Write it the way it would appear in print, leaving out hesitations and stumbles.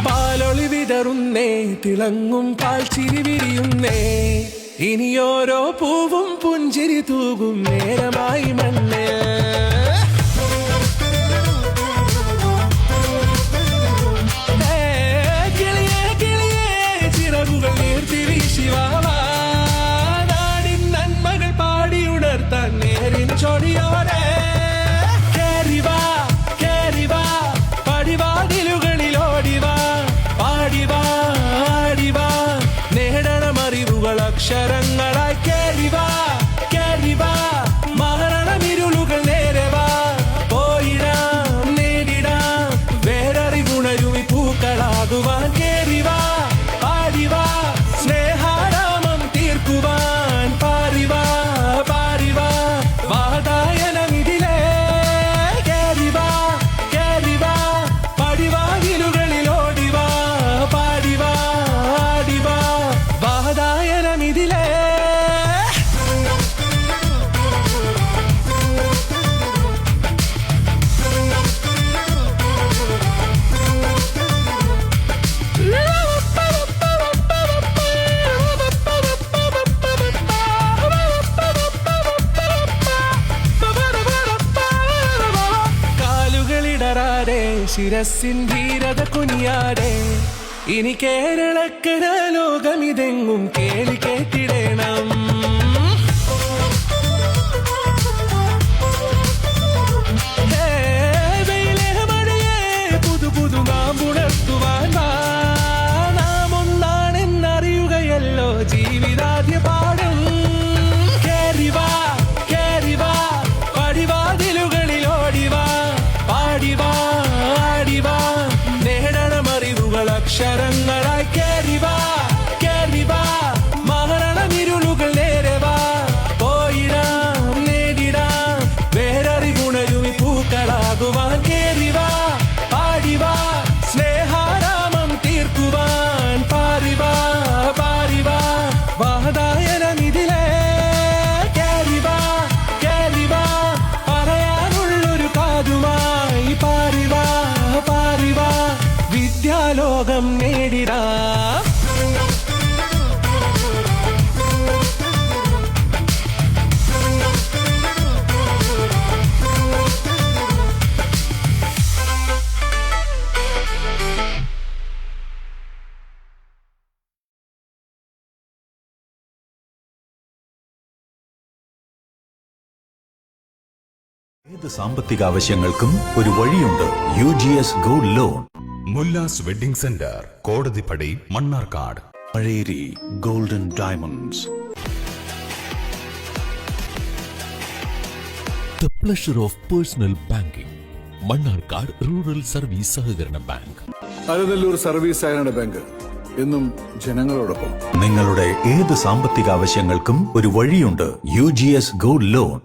പാലൊളി വിതറുന്നേ, തിളങ്ങും പാൽച്ചിരി വിരിയുന്നേ, ഇനിയോരോ പൂവും പുഞ്ചിരി തൂകും നേരമായി മണ്ണേ. കിളിയേ കിളിയേ ചിറകുകൾ നീർത്തിവീശി വാവാ, നാടിൻ നന്മകൾ പാടിയുണർത്താൻ നേരിൻ ചൊടിയോടെ. കേറിവാ കേറിവാ പടിവാതിലുകളിൽ ഓടിവാ, പാടിവാ ആടിവാ നേടണമറിവുകൾ അക്ഷരങ്ങളായി. കേറിവാ കേറിവാ മരണമിരുളുകൾ നേരവാ, പോയിടാം നേടിടാം വേററിവുണരുമി പൂക്കളാകുവാൻ. കേറിവാ പാടിവാ സ്നേഹാരാമം തീർക്കുവാൻ, പാറിവാ പാറിവാ വാതായനമിതിലേ. കേറിവാ കേറിവാ പടിവാതിലുകളിൽ ഓടിവാ, പാടിവാ ആടിവാ വാതായനമിതിലേ. കാലുകളിടറാതെ ശിരസിൻ ധീരത കുനിയാതെ, ഇനി കേരളക്കര ലോകമിതെങ്ങും കേളി കേട്ടിടണം. വെയിലേ മഴയേ പുതു പുതു നാമ്പുണർത്തുവാൻ വാ, നാം ഒന്നാണെന്നറിയുകയല്ലോ ജീവിതാദ്യ പാഠം. കേറിവാ കേറിവാ പടിവാതിലുകളിൽ ഓടിവാ, പാടിവാ ആടിവാ നേടണമറിവുകൾ അക്ഷരങ്ങളായി. കേറിവാ കേറിവാ മരണമിരുളുകൾ നേരവാ, പോയിടാം നേടിടാം വേററിവുണരുമി പൂക്കളാകുവാൻ. കേറിവാ പാടിവാ സ്നേഹാരാമം തീർക്കുവാൻ, പാറിവാ പാറിവാ വാതായനമിതിലേ. കേറിവാ കേറിവാ പറയാനുള്ളൊരു കാതുമായി, പാറിവാ പാറിവാ വിദ്യാലോകം നേടിടാം. ഏത് സാമ്പത്തിക ആവശ്യങ്ങൾക്കും ഒരു വഴിയുണ്ട്. UGS gold loan. Mullas wedding centre, Kodathippadi, Mannarkkad. Mazheri golden diamonds. The pleasure of personal banking. Mannarkkad rural service സഹകരണ ബാങ്ക്. അലനല്ലൂർ സർവീസ് സഹകരണ ബാങ്ക് എന്നും ജനങ്ങളോടൊപ്പം. നിങ്ങളുടെ ഏത് സാമ്പത്തിക ആവശ്യങ്ങൾക്കും ഒരു വഴിയുണ്ട്. UGS gold loan.